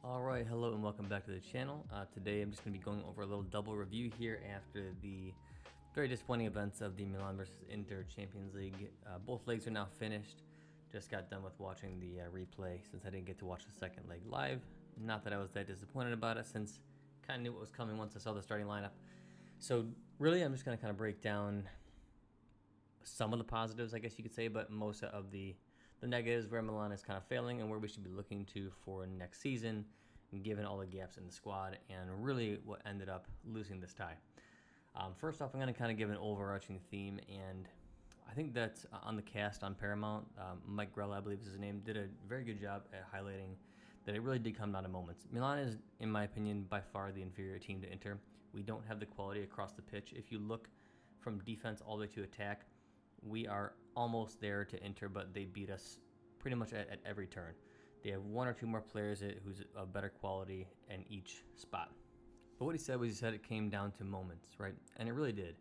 Alright, hello and welcome back to the channel. Today I'm just going to be going over a little double review here after the very disappointing events of the Milan versus Inter Champions League. Both legs are now finished. Just got done with watching the replay since I didn't get to watch the second leg live. Not that I was that disappointed about it since I kind of knew what was coming once I saw the starting lineup. So really I'm just going to kind of break down some of the positives, I guess you could say, but most of the negatives where Milan is kind of failing and where we should be looking to for next season, given all the gaps in the squad and really what ended up losing this tie. First off, I'm going to kind of give an overarching theme, and I think that on the cast on Paramount, Mike Grell, I believe is his name, did a very good job at highlighting that it really did come down to moments. Milan is, in my opinion, by far the inferior team to Inter. We don't have the quality across the pitch. If you look from defense all the way to attack, we are almost there to Inter, but they beat us pretty much at every turn. They have one or two more players who's of better quality in each spot. But what he said was, he said it came down to moments, right? And it really did,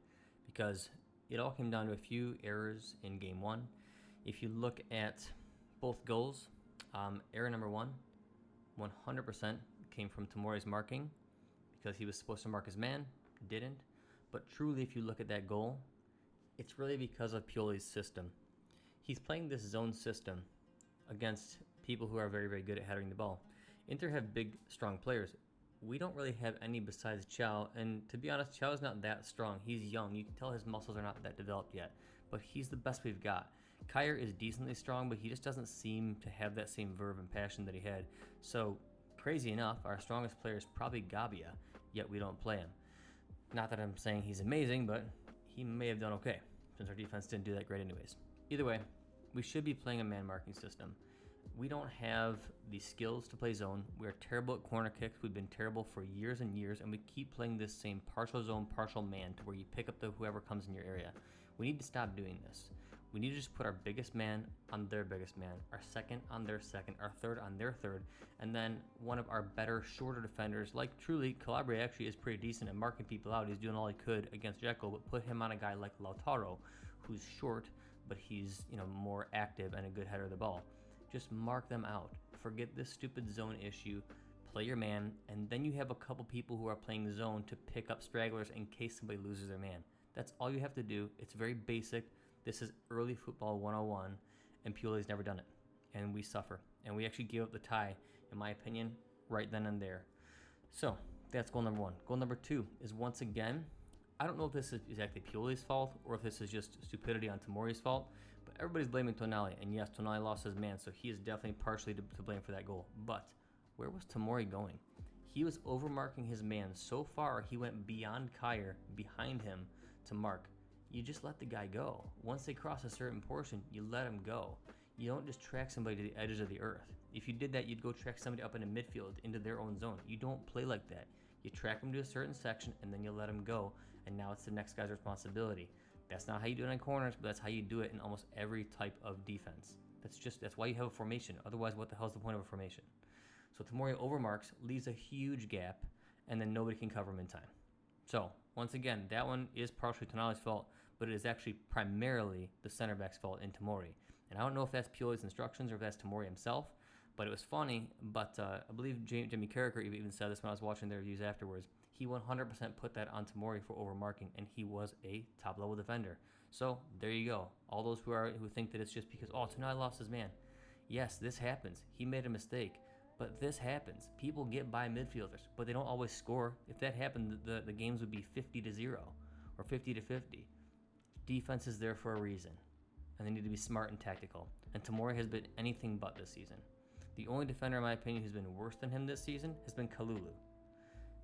because it all came down to a few errors in game one. If you look at both goals, error number one, 100% came from Tomori's marking, because he was supposed to mark his man, didn't. But truly, if you look at that goal, it's really because of Pioli's system. He's playing this zone system against people who are very, very good at heading the ball. Inter have big, strong players. We don't really have any besides Chow, and to be honest, Chow is not that strong. He's young. You can tell his muscles are not that developed yet, but he's the best we've got. Kyer is decently strong, but he just doesn't seem to have that same verve and passion that he had. So, crazy enough, our strongest player is probably Gabbia, yet we don't play him. Not that I'm saying he's amazing, but he may have done okay, since our defense didn't do that great anyways. Either way, we should be playing a man marking system. We don't have the skills to play zone. We are terrible at corner kicks. We've been terrible for years and years, and we keep playing this same partial zone, partial man, to where you pick up whoever comes in your area. We need to stop doing this. We need to just put our biggest man on their biggest man, our second on their second, our third on their third, and then one of our better, shorter defenders, like truly, Calabria actually is pretty decent at marking people out. He's doing all he could against Dzeko, but put him on a guy like Lautaro, who's short, but he's more active and a good header of the ball. Just mark them out. Forget this stupid zone issue. Play your man, and then you have a couple people who are playing zone to pick up stragglers in case somebody loses their man. That's all you have to do. It's very basic. This is early football 101, and Pioli's never done it. And we suffer. And we actually gave up the tie, in my opinion, right then and there. So, that's goal number one. Goal number two is, once again, I don't know if this is exactly Pioli's fault or if this is just stupidity on Tomori's fault, but everybody's blaming Tonali. And yes, Tonali lost his man, so he is definitely partially to blame for that goal. But where was Tomori going? He was overmarking his man so far, he went beyond Kyer, behind him, to mark. You just let the guy go. Once they cross a certain portion, you let him go. You don't just track somebody to the edges of the earth. If you did that, you'd go track somebody up into midfield, into their own zone. You don't play like that. You track them to a certain section, and then you let them go, and now it's the next guy's responsibility. That's not how you do it on corners, but that's how you do it in almost every type of defense. That's why you have a formation. Otherwise, what the hell's the point of a formation? So Tomori overmarks, leaves a huge gap, and then nobody can cover him in time. So, once again, that one is partially Tonali's fault, but it is actually primarily the center back's fault in Tomori. And I don't know if that's Pioli's instructions or if that's Tomori himself, but it was funny. But I believe Jimmy Carragher even said this when I was watching their reviews afterwards. He 100% put that on Tomori for overmarking, and he was a top-level defender. So, there you go. All those who think that it's just because, Tonali lost his man. Yes, this happens. He made a mistake. But this happens. People get by midfielders, but they don't always score. If that happened, the games would be 50-0 or 50-50. Defense is there for a reason, and they need to be smart and tactical. And Tomori has been anything but this season. The only defender, in my opinion, who's been worse than him this season has been Kalulu.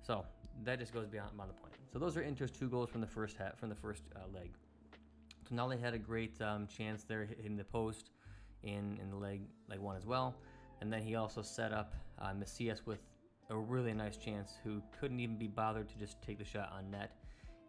So that just goes beyond the point. So those are Inter's two goals from the first leg. Tonali had a great chance there, hitting the post in the leg one as well. And then he also set up Macias with a really nice chance, who couldn't even be bothered to just take the shot on net.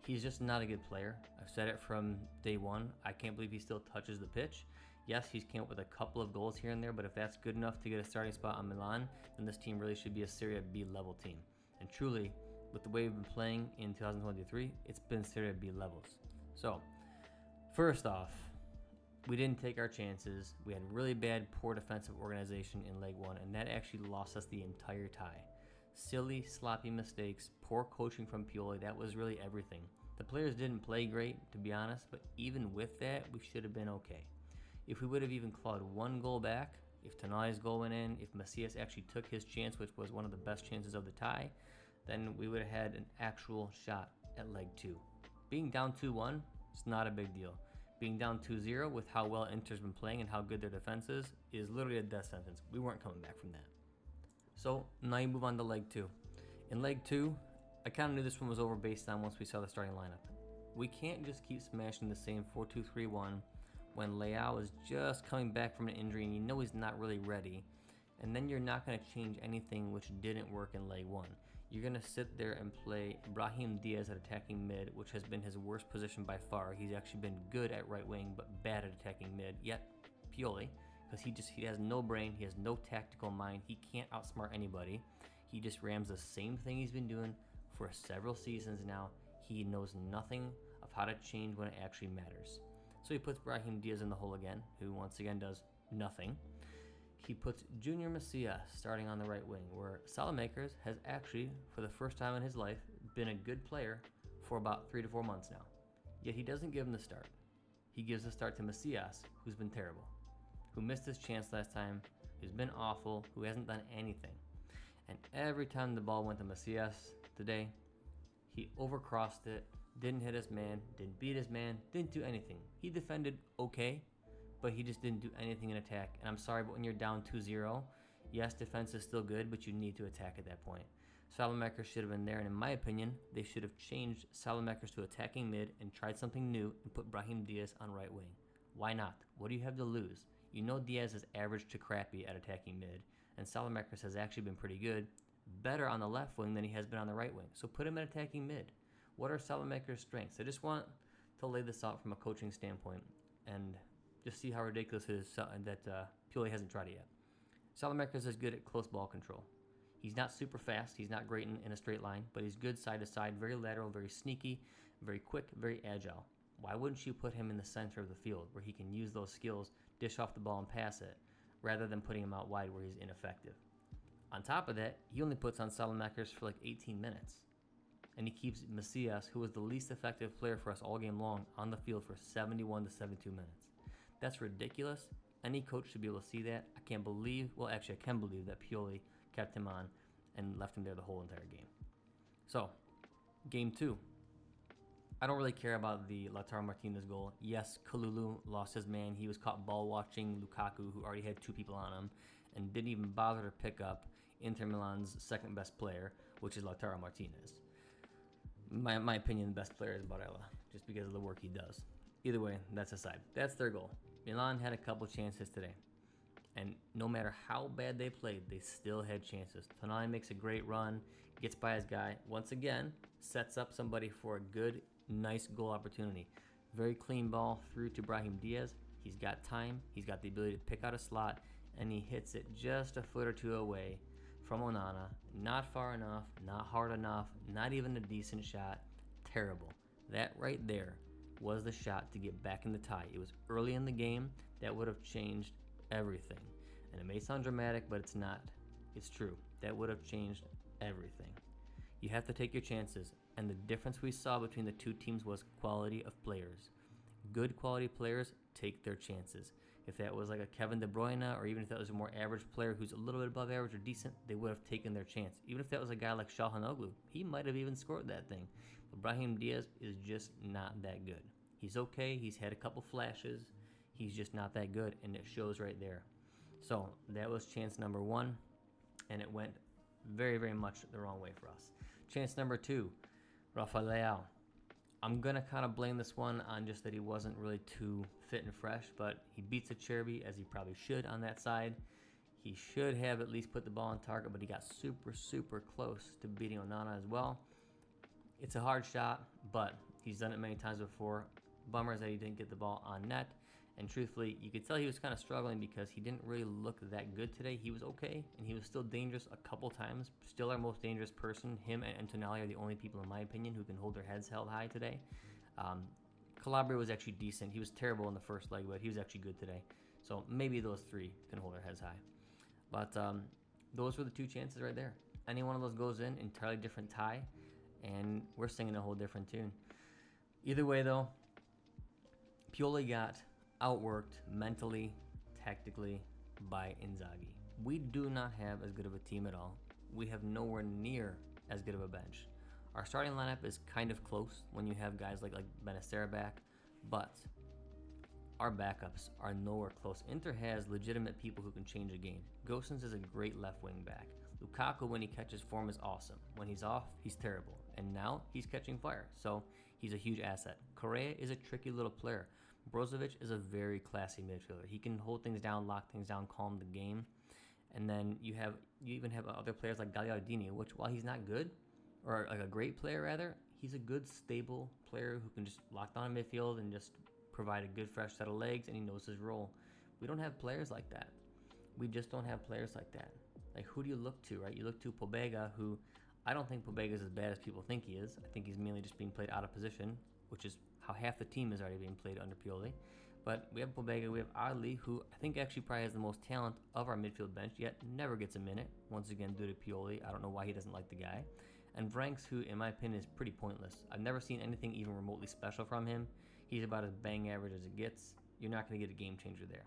He's just not a good player. I've said it from day one. I can't believe he still touches the pitch. Yes, he's came up with a couple of goals here and there, but if that's good enough to get a starting spot on Milan, then this team really should be a Serie B level team. And truly, with the way we've been playing in 2023, it's been Serie B levels. So, first off, we didn't take our chances. We had really bad, poor defensive organization in leg one, and that actually lost us the entire tie. Silly, sloppy mistakes, poor coaching from Pioli, that was really everything. The players didn't play great, to be honest, but even with that, we should have been okay. If we would have even clawed one goal back, if Tonali's goal went in, if Macias actually took his chance, which was one of the best chances of the tie, then we would have had an actual shot at leg two. Being down 2-1, it's not a big deal. Being down 2-0 with how well Inter's been playing and how good their defense is literally a death sentence. We weren't coming back from that. So now you move on to leg two. In leg two, I kind of knew this one was over based on once we saw the starting lineup. We can't just keep smashing the same 4-2-3-1 when Leao is just coming back from an injury and you know he's not really ready. And then you're not going to change anything which didn't work in leg one. You're going to sit there and play Brahim Diaz at attacking mid, which has been his worst position by far. He's actually been good at right wing, but bad at attacking mid. Yet, Pioli, because he has no brain, he has no tactical mind, he can't outsmart anybody. He just rams the same thing he's been doing for several seasons now. He knows nothing of how to change when it actually matters. So he puts Brahim Diaz in the hole again, who once again does nothing. He puts Junior Macias starting on the right wing, where Salamakers has actually, for the first time in his life, been a good player for about 3 to 4 months now. Yet he doesn't give him the start. He gives the start to Macias, who's been terrible, who missed his chance last time, who's been awful, who hasn't done anything. And every time the ball went to Macias today, he overcrossed it, didn't hit his man, didn't beat his man, didn't do anything. He defended okay, but he just didn't do anything in attack. And I'm sorry, but when you're down 2-0, yes, defense is still good, but you need to attack at that point. Salamakers should have been there, and in my opinion, they should have changed Salamakers to attacking mid and tried something new and put Brahim Diaz on right wing. Why not? What do you have to lose? You know Diaz is average to crappy at attacking mid, and Salamakers has actually been pretty good, better on the left wing than he has been on the right wing. So put him at attacking mid. What are Salamakers' strengths? I just want to lay this out from a coaching standpoint and just see how ridiculous it is that Pioli hasn't tried it yet. Salamakers is good at close ball control. He's not super fast. He's not great in a straight line, but he's good side to side, very lateral, very sneaky, very quick, very agile. Why wouldn't you put him in the center of the field where he can use those skills, dish off the ball and pass it, rather than putting him out wide where he's ineffective? On top of that, he only puts on Salamakers for like 18 minutes. And he keeps Macias, who was the least effective player for us all game long, on the field for 71 to 72 minutes. That's ridiculous. Any coach should be able to see that. I can believe that Pioli kept him on and left him there the whole entire game. So, game two. I don't really care about the Lautaro Martinez goal. Yes, Kalulu lost his man. He was caught ball watching Lukaku, who already had 2 people on him, and didn't even bother to pick up Inter Milan's second best player, which is Lautaro Martinez. My opinion, the best player is Barella, just because of the work he does. Either way, that's aside. That's their goal. Milan had a couple chances today. And no matter how bad they played, they still had chances. Tonali makes a great run, gets by his guy, once again, sets up somebody for a good, nice goal opportunity. Very clean ball through to Brahim Diaz. He's got time, he's got the ability to pick out a slot, and he hits it just a foot or two away from Onana. Not far enough, not hard enough, not even a decent shot. Terrible. That right there was the shot to get back in the tie. It was early in the game. That would have changed everything. And it may sound dramatic, but it's not. It's true. That would have changed everything. You have to take your chances. And the difference we saw between the two teams was quality of players. Good quality players take their chances. If that was like a Kevin De Bruyne, or even if that was a more average player who's a little bit above average or decent, they would have taken their chance. Even if that was a guy like Çalhanoğlu, he might have even scored that thing. But Brahim Diaz is just not that good. He's okay. He's had a couple flashes. He's just not that good, and it shows right there. So that was chance number 1, and it went very, very much the wrong way for us. Chance number 2, Rafael Leao. I'm going to kind of blame this one on just that he wasn't really too fit and fresh, but he beats Acerbi, as he probably should on that side. He should have at least put the ball on target, but he got super, super close to beating Onana as well. It's a hard shot, but he's done it many times before. Bummer is that he didn't get the ball on net. And truthfully, you could tell he was kind of struggling because he didn't really look that good today. He was okay, and he was still dangerous a couple times. Still our most dangerous person. Him and Tonali are the only people, in my opinion, who can hold their heads held high today. Calabria was actually decent. He was terrible in the first leg, but he was actually good today. So maybe those three can hold their heads high. But those were the two chances right there. Any one of those goes in, entirely different tie, and we're singing a whole different tune. Either way, though, Pioli got outworked mentally, tactically by Inzaghi. We do not have as good of a team at all. We have nowhere near as good of a bench. Our starting lineup is kind of close when you have guys like Benacer back, but our backups are nowhere close. Inter has legitimate people who can change a game. Gosens is a great left wing back. Lukaku, when he catches form, is awesome. When he's off, he's terrible. And now he's catching fire, so he's a huge asset. Correa is a tricky little player. Brozovic is a very classy midfielder. He can hold things down, lock things down, calm the game. And then you even have other players like Gagliardini, which while he's not good, or like a great player rather, he's a good stable player who can just lock down a midfield and just provide a good fresh set of legs, and he knows his role. We don't have players like that. We just don't have players like that. Like, who do you look to, right? You look to Pobega, who I don't think Pobega is as bad as people think he is. I think he's mainly just being played out of position, which is how half the team is already being played under Pioli. But we have Pobega, we have Ali, who I think actually probably has the most talent of our midfield bench, yet never gets a minute, once again due to Pioli. I don't know why he doesn't like the guy. And Vranks, who in my opinion is pretty pointless. I've never seen anything even remotely special from him. He's about as bang average as it gets. You're not going to get a game changer there.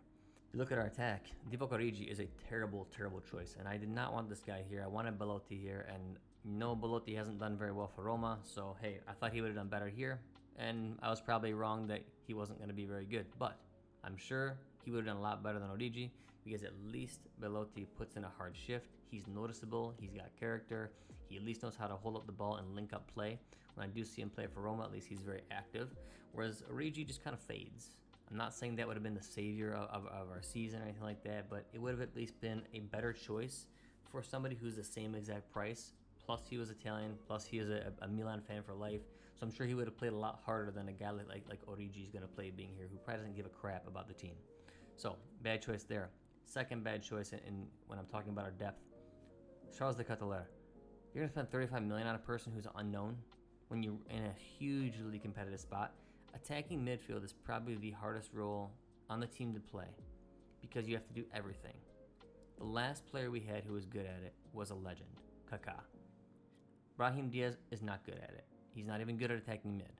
If you look at our attack, Divock Origi is a terrible, terrible choice. And I did not want this guy here. I wanted Belotti here. And no, Belotti hasn't done very well for Roma. So, hey, I thought he would have done better here. And I was probably wrong that he wasn't going to be very good. But I'm sure he would have done a lot better than Origi, because at least Belotti puts in a hard shift. He's noticeable. He's got character. He at least knows how to hold up the ball and link up play. When I do see him play for Roma, at least he's very active. Whereas Origi just kind of fades. I'm not saying that would have been the savior of our season or anything like that, but it would have at least been a better choice for somebody who's the same exact price. Plus he was Italian. Plus he is a Milan fan for life. So I'm sure he would have played a lot harder than a guy like Origi is going to play being here, who probably doesn't give a crap about the team. So bad choice there. Second bad choice in when I'm talking about our depth, Charles de Ketelaere. You're going to spend $35 million on a person who's unknown when you're in a hugely competitive spot. Attacking midfield is probably the hardest role on the team to play because you have to do everything. The last player we had who was good at it was a legend, Kaká. Brahim Diaz is not good at it. He's not even good at attacking mid.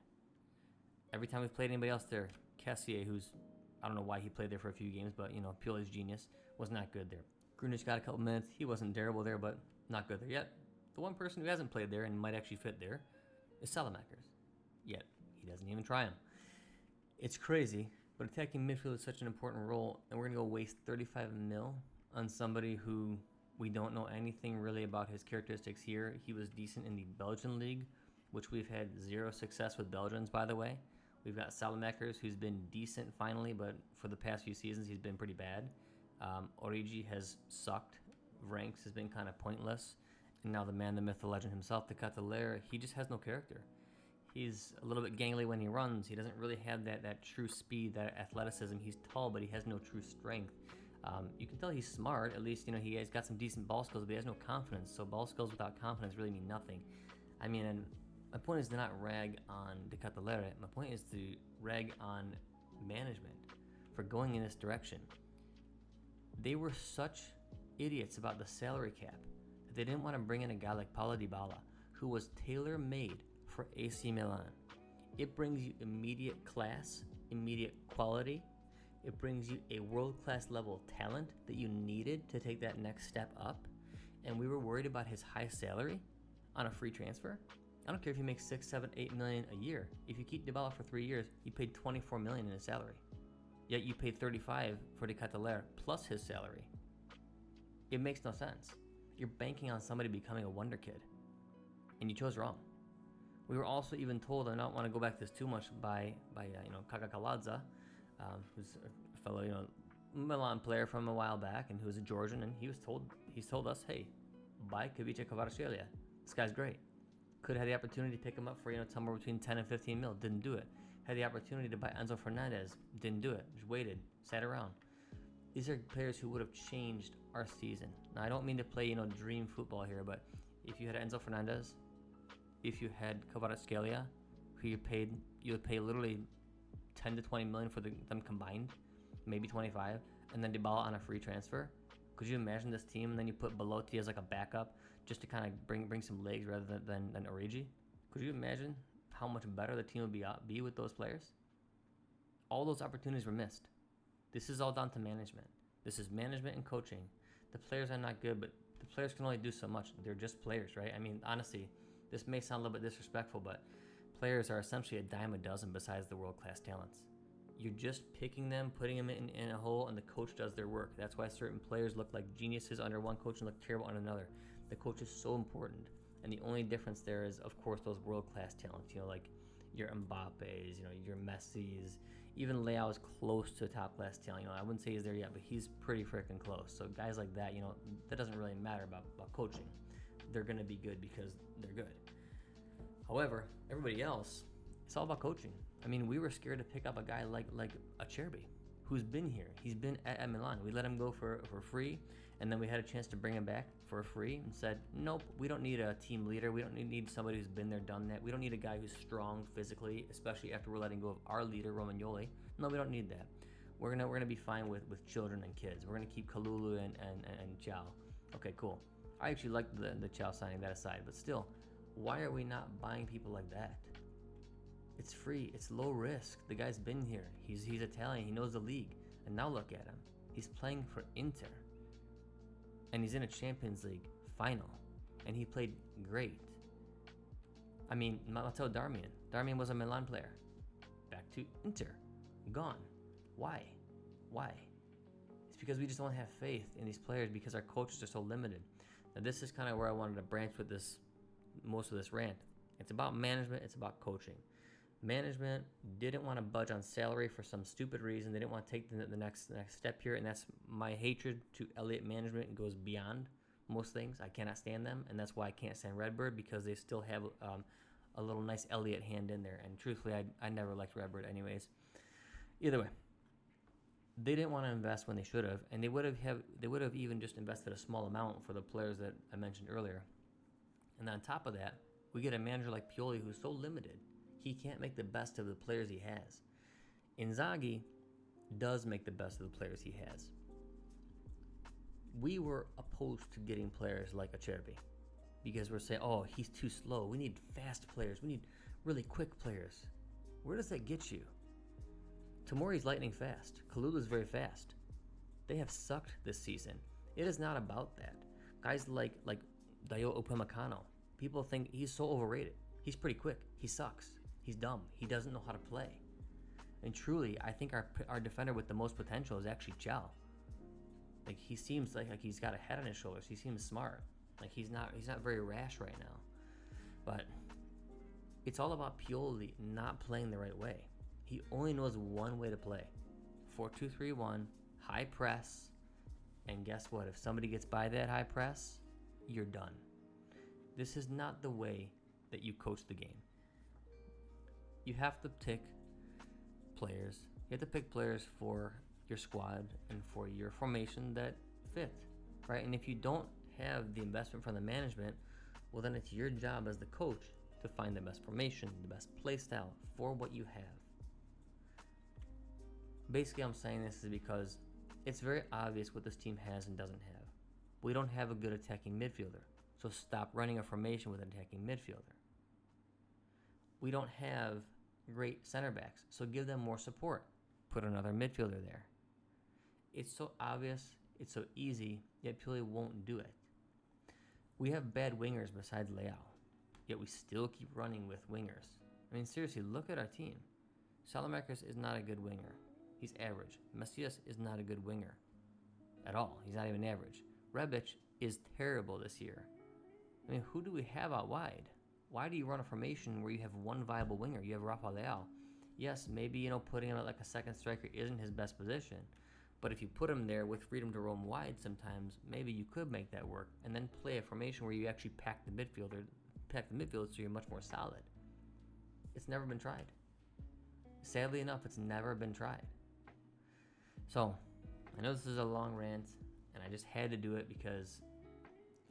Every time we've played anybody else there, Cassier, who's, I don't know why he played there for a few games, but, you know, Pioli's genius, was not good there. Grunic got a couple minutes. He wasn't terrible there, but not good there yet. The one person who hasn't played there and might actually fit there is Salamakers. Yet, he doesn't even try him. It's crazy, but attacking midfield is such an important role, and we're going to go waste 35 mil on somebody who we don't know anything really about his characteristics here. He was decent in the Belgian league, which we've had zero success with Belgians, by the way. We've got Salamakers, who's been decent finally, but for the past few seasons, he's been pretty bad. Origi has sucked. Vranks has been kind of pointless. And now the man, the myth, the legend himself, the Ketelaere, he just has no character. He's a little bit gangly when he runs. He doesn't really have that true speed, that athleticism. He's tall, but he has no true strength. You can tell he's smart. At least, you know, he has got some decent ball skills, but he has no confidence. So ball skills without confidence really mean nothing. I mean, and my point is to not rag on De Ketelaere. My point is to rag on management for going in this direction. They were such idiots about the salary cap that they didn't want to bring in a guy like Paulo Dybala, who was tailor-made for AC Milan. It brings you immediate class, immediate quality. It brings you a world-class level talent that you needed to take that next step up. And we were worried about his high salary on a free transfer. I don't care if he makes 6, 7, 8 million a year. If you keep Dybala for 3 years, you paid 24 million in his salary. Yet you paid 35 for De Ketelaere plus his salary. It makes no sense. You're banking on somebody becoming a wonder kid, and you chose wrong. We were also even told, I don't want to go back to this too much, by Kaka Kaladza, who's a fellow Milan player from a while back, and who's a Georgian, and he's told us, hey, buy Kavica Kvaratskhelia. This guy's great. Could have had the opportunity to pick him up for somewhere between 10 and 15 mil. Didn't do it. Had the opportunity to buy Enzo Fernandez. Didn't do it. Just waited. Sat around. These are players who would have changed our season. Now, I don't mean to play, dream football here, but if you had Enzo Fernandez, if you had Kvaratskhelia, who you would pay literally 10 to 20 million for them combined, maybe 25, and then Dybala on a free transfer. Could you imagine this team, and then you put Belotti as like a backup just to kind of bring some legs rather than Origi? Could you imagine how much better the team would be with those players? All those opportunities were missed. This is all down to management. This is management and coaching. The players are not good, but the players can only do so much. They're just players, right? I mean, honestly, this may sound a little bit disrespectful, but players are essentially a dime a dozen besides the world-class talents. You're just picking them, putting them in a hole, and the coach does their work. That's why certain players look like geniuses under one coach and look terrible under another. The coach is so important. And the only difference there is, of course, those world-class talents. Like your Mbappe's, your Messi's. Even Leao is close to top-class talent. I wouldn't say he's there yet, but he's pretty freaking close. So guys like that, that doesn't really matter about coaching. They're going to be good because they're good. However, everybody else, it's all about coaching. I mean, we were scared to pick up a guy like Acerbi, who's been here. He's been at Milan. We let him go for free, and then we had a chance to bring him back for free and said, nope, we don't need a team leader. We don't need somebody who's been there, done that. We don't need a guy who's strong physically, especially after we're letting go of our leader, Romagnoli. No, we don't need that. We're gonna be fine with children and kids. We're gonna keep Kalulu and Chow. Okay, cool. I actually like the Chow signing, that aside, but still, why are we not buying people like that? It's free. It's low risk. The guy's been here. He's Italian. He knows the league. And now look at him. He's playing for Inter. And he's in a Champions League final. And he played great. I mean, Matteo Darmian. Darmian was a Milan player. Back to Inter. Gone. Why? It's because we just don't have faith in these players because our coaches are so limited. Now, this is kind of where I wanted to branch with most of this rant. It's about management. It's about coaching. Management didn't want to budge on salary for some stupid reason. They didn't want to take the next step here, and that's my hatred to Elliott management. It goes beyond most things. I cannot stand them, and that's why I can't stand Redbird, because they still have a little nice Elliott hand in there. And truthfully, I never liked Redbird anyways. Either way, they didn't want to invest when they should have, and they would have even just invested a small amount for the players that I mentioned earlier. And on top of that, we get a manager like Pioli who's so limited. He can't make the best of the players he has. Inzaghi does make the best of the players he has. We were opposed to getting players like Acerbi because we're saying, oh, he's too slow. We need fast players. We need really quick players. Where does that get you? Tomori's lightning fast. Kalulu's very fast. They have sucked this season. It is not about that. Guys like Dayo Upamecano, people think he's so overrated. He's pretty quick. He sucks. He's dumb. He doesn't know how to play. And truly, I think our defender with the most potential is actually Chow. Like, he seems like he's got a head on his shoulders. He seems smart. Like, he's not very rash right now. But it's all about Pioli not playing the right way. He only knows one way to play. 4-2-3-1, high press. And guess what? If somebody gets by that high press, you're done. This is not the way that you coach the game. You have to pick players. You have to pick players for your squad and for your formation that fit, right? And if you don't have the investment from the management, well, then it's your job as the coach to find the best formation, the best play style for what you have. Basically, I'm saying this is because it's very obvious what this team has and doesn't have. We don't have a good attacking midfielder, so stop running a formation with an attacking midfielder. We don't have great center backs, so give them more support. Put another midfielder there. It's so obvious, it's so easy, yet Pioli won't do it. We have bad wingers besides Leao, yet we still keep running with wingers. I mean, seriously, look at our team. Salamakers is not a good winger. He's average. Messias is not a good winger at all. He's not even average. Rebic is terrible this year. I mean, who do we have out wide? Why do you run a formation where you have one viable winger? You have Rafa Leao. Yes, maybe, putting him at like a second striker isn't his best position. But if you put him there with freedom to roam wide sometimes, maybe you could make that work and then play a formation where you actually pack the midfield so you're much more solid. It's never been tried. Sadly enough, it's never been tried. So, I know this is a long rant, and I just had to do it because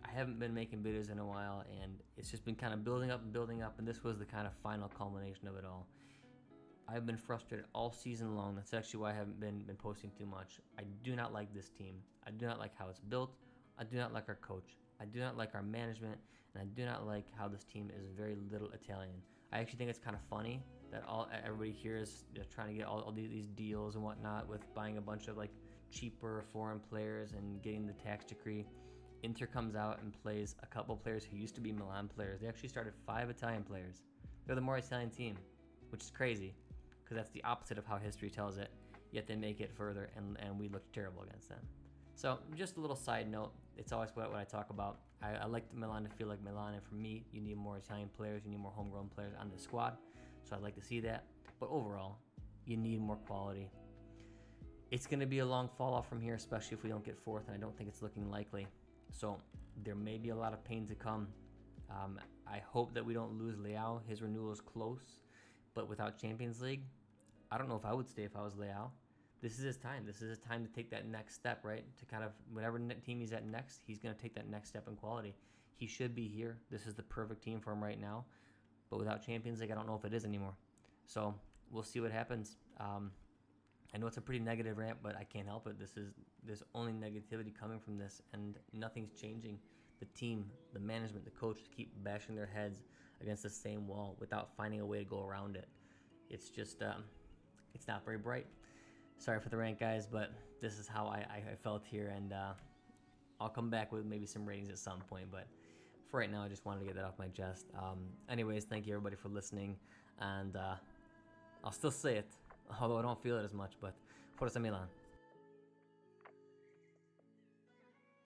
I haven't been making videos in a while, and it's just been kind of building up, and this was the kind of final culmination of it all. I've been frustrated all season long. That's actually why I haven't been posting too much. I do not like this team. I do not like how it's built. I do not like our coach. I do not like our management, and I do not like how this team is very little Italian. I actually think it's kind of funny that everybody here is trying to get all these deals and whatnot with buying a bunch of like cheaper foreign players and getting the tax decree. Inter comes out and plays a couple players who used to be Milan players. They actually started 5 Italian players. They're the more Italian team, which is crazy because that's the opposite of how history tells it. Yet they make it further, and we look terrible against them. So just a little side note, it's always what I talk about. I like Milan to feel like Milan, and for me, you need more Italian players, you need more homegrown players on the squad. So I'd like to see that. But overall, you need more quality. It's going to be a long fall off from here, especially if we don't get fourth, and I don't think it's looking likely. So there may be a lot of pain to come. I hope that we don't lose Leao. His renewal is close, but without Champions League, I don't know if I would stay if I was Leao. This is his time. This is his time to take that next step, right? To kind of whatever team he's at next, he's going to take that next step in quality. He should be here. This is the perfect team for him right now. But without Champions League, I don't know if it is anymore. So we'll see what happens. I know it's a pretty negative rant, but I can't help it. There's only negativity coming from this, and nothing's changing. The team, the management, the coach keep bashing their heads against the same wall without finding a way to go around it. It's just, it's not very bright. Sorry for the rant, guys, but this is how I felt here, and I'll come back with maybe some ratings at some point, but for right now, I just wanted to get that off my chest. Anyways, thank you everybody for listening, and I'll still say it, although I don't feel it as much, but Forza Milan.